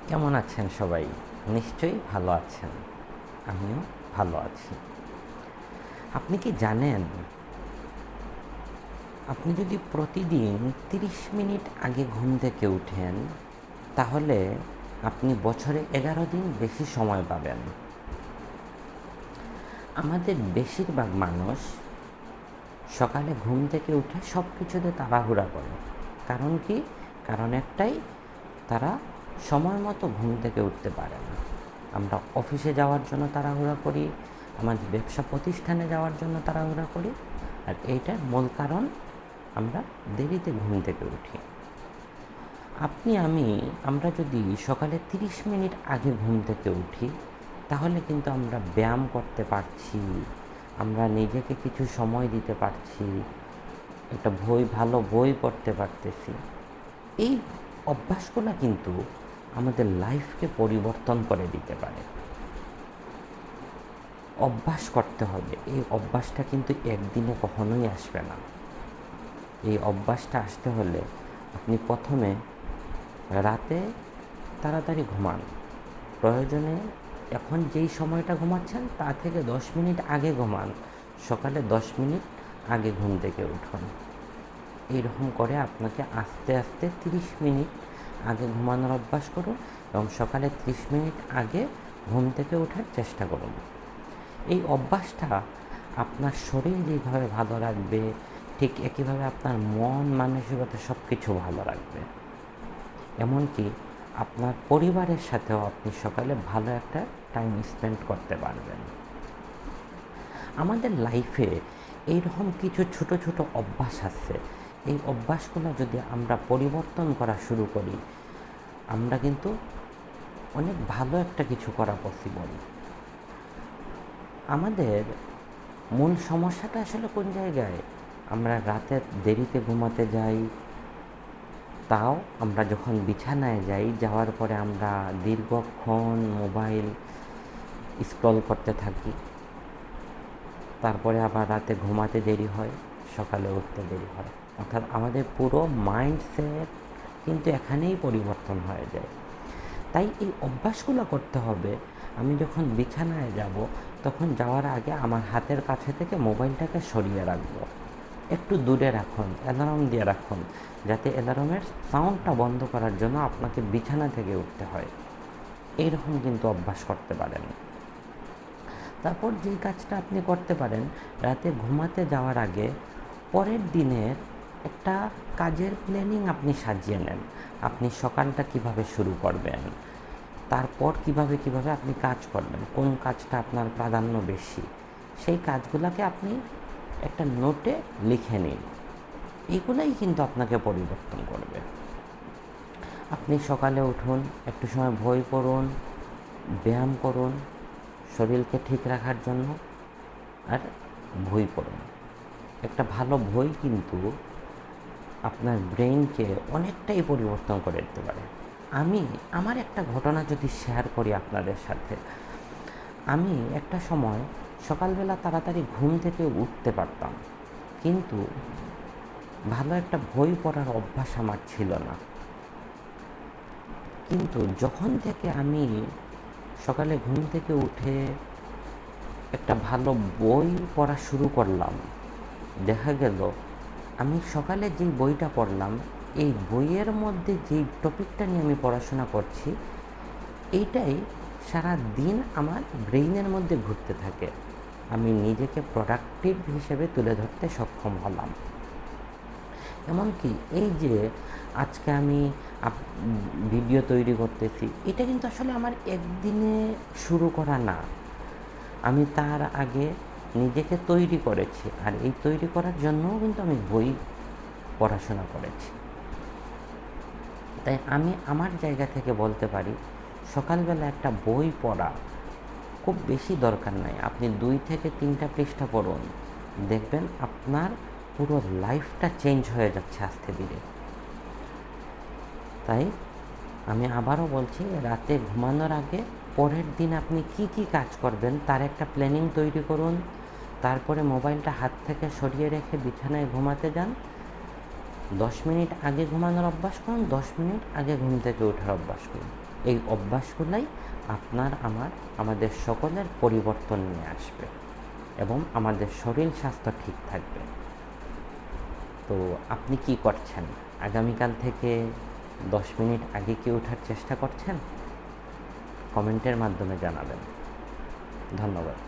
কেমন আছেন সবাই? নিশ্চয়ই ভালো আছেন। আমিও ভালো আছি। আপনি কি জানেন, আপনি যদি প্রতিদিন ৩০ মিনিট আগে ঘুম থেকে উঠেন, তাহলে আপনি বছরে ১১ দিন বেশি সময় পাবেন। আমাদের বেশিরভাগ মানুষ সকালে ঘুম থেকে উঠে সব কিছুতে তাড়াহুড়া করে। কারণ কি? কারণ একটাই, তারা সময় মতো ঘুম থেকে উঠতে পারে না। আমরা অফিসে যাওয়ার জন্য তাড়াহুড়া করি, আমাদের ব্যবসা প্রতিষ্ঠানে যাওয়ার জন্য তাড়াহুড়া করি, আর এইটার মূল কারণ আমরা দেরিতে ঘুম থেকে উঠি। আমরা যদি সকালে ৩০ মিনিট আগে ঘুম থেকে উঠি, তাহলে কিন্তু আমরা ব্যায়াম করতে পারছি, আমরা নিজেকে কিছু সময় দিতে পারছি, একটা ভালো বই পড়তে পারতেছি। এই অভ্যাসগুলো কিন্তু আমাদের লাইফকে পরিবর্তন করে দিতে পারে। অভ্যাস করতে হবে। এই অভ্যাসটা কিন্তু একদিনে কখনোই আসবে না। এই অভ্যাসটা আসতে হলে আপনি প্রথমে রাতে তাড়াতাড়ি ঘুমান। প্রয়োজনে এখন যেই সময়টা ঘুমাচ্ছেন তা থেকে ১০ মিনিট আগে ঘুমান। সকালে ১০ মিনিট আগে ঘুম থেকে উঠুন। এইরকম করে আপনাকে আস্তে আস্তে ৩০ মিনিট আগে ঘুমানোর অভ্যাস করুন এবং সকালে ৩০ মিনিট আগে ঘুম থেকে ওঠার চেষ্টা করুন। এই অভ্যাসটা আপনার শরীর যেভাবে ভালো রাখবে, ঠিক একইভাবে আপনার মন মানসিকতা সব কিছু ভালো রাখবে। এমনকি আপনার পরিবারের সাথেও আপনি সকালে ভালো একটা টাইম স্পেন্ড করতে পারবেন। আমাদের লাইফে এইরকম কিছু ছোট ছোট অভ্যাস আছে। এই অভ্যাসগুলো যদি আমরা পরিবর্তন করা শুরু করি, আমরা কিন্তু অনেক ভালো একটা কিছু করা পসিবল। আমাদের মূল সমস্যাটা আসলে কোন জায়গায়? আমরা রাতে দেরিতে ঘুমাতে যাই, তাও আমরা যখন বিছানায় যাই, যাওয়ার পরে আমরা দীর্ঘক্ষণ মোবাইল স্ক্রল করতে থাকি। তারপরে আবার রাতে ঘুমাতে দেরি হয়, সকালে উঠতে দেরি হয়। অর্থাৎ আমাদের পুরো মাইন্ডসেট কিন্তু এখানেই পরিবর্তন হয়ে যায়। তাই এই অভ্যাসগুলো করতে হবে। আমি যখন বিছানায় যাব, তখন যাওয়ার আগে আমার হাতের কাছে থেকে মোবাইলটাকে সরিয়ে রাখবো। একটু দূরে রাখুন, অ্যালার্ম দিয়ে রাখুন, যাতে অ্যালার্মের সাউন্ডটা বন্ধ করার জন্য আপনাকে বিছানা থেকে উঠতে হয়। এইরকম কিন্তু অভ্যাস করতে পারেন। তারপর যেই কাজটা আপনি করতে পারেন, রাতে ঘুমাতে যাওয়ার আগে পরের দিনের একটা কাজের প্ল্যানিং আপনি সাজিয়ে নেন। আপনি সকালটা কিভাবে শুরু করবেন, তারপর কিভাবে আপনি কাজ করবেন, কোন কাজটা আপনার প্রাধান্য বেশি, সেই কাজগুলোকে আপনি একটা নোটে লিখে নিন। এগুলাই কিন্তু আপনাকে পরিবর্তন করবে। আপনি সকালে উঠুন, একটু সময় বই পড়ুন, ব্যায়াম করুন শরীরকে ঠিক রাখার জন্য, আর বই পড়ুন। একটা ভালো বই কিন্তু আপনার ব্রেইনকে অনেকটাই পরিবর্তন করে দিতে পারে। আমার একটা ঘটনা যদি শেয়ার করি আপনাদের সাথে, আমি একটা সময় সকালবেলা তাড়াতাড়ি ঘুম থেকে উঠতে পারতাম, কিন্তু ভালো একটা বই পড়ার অভ্যাস আমার ছিল না। কিন্তু যখন থেকে আমি সকালে ঘুম থেকে উঠে একটা ভালো বই পড়া শুরু করলাম, দেখা গেল আমি সকালে যেই বইটা পড়লাম, এই বইয়ের মধ্যে যেই টপিকটা নিয়ে আমি পড়াশোনা করছি, এইটাই সারা দিন আমার ব্রেইনের মধ্যে ঘুরতে থাকে। আমি নিজেকে প্রোডাক্টিভ হিসেবে তুলে ধরতে সক্ষম হলাম। এমনকি এই যে আজকে আমি ভিডিও তৈরি করতেছি, এটা কিন্তু আসলে আমার একদিনে শুরু করা না। আমি তার আগে নিজেকে তৈরি করেছি, আর এই তৈরি করার জন্যও কিন্তু আমি বই পড়াশোনা করেছি। তাই আমি আমার জায়গা থেকে বলতে পারি, সকালবেলা একটা বই পড়া খুব বেশি দরকার নাই। আপনি 2 থেকে 3টা পৃষ্ঠা পড়ুন, দেখবেন আপনার পুরো লাইফটা চেঞ্জ হয়ে যাচ্ছে আস্তে ধীরে। তাই আমি আবারও বলছি, রাতে ঘুমানোর আগে পরের দিন আপনি কি কি কাজ করবেন তার একটা প্ল্যানিং তৈরি করুন। তারপরে মোবাইলটা হাত থেকে সরিয়ে রেখে বিছানায় ঘুমাতে যান। 10 মিনিট আগে ঘুমানোর অভ্যাস করুন, 10 মিনিট আগে ঘুম থেকে ওঠার অভ্যাস করুন। এই অভ্যাসগুলাই আপনার আমাদের সকলের পরিবর্তন নিয়ে আসবে এবং আমাদের শরীর স্বাস্থ্য ঠিক থাকবে। তো আপনি কি করছেন? আগামীকাল থেকে 10 মিনিট আগে কি ওঠার চেষ্টা করছেন? কমেন্টের মাধ্যমে জানাবেন। ধন্যবাদ।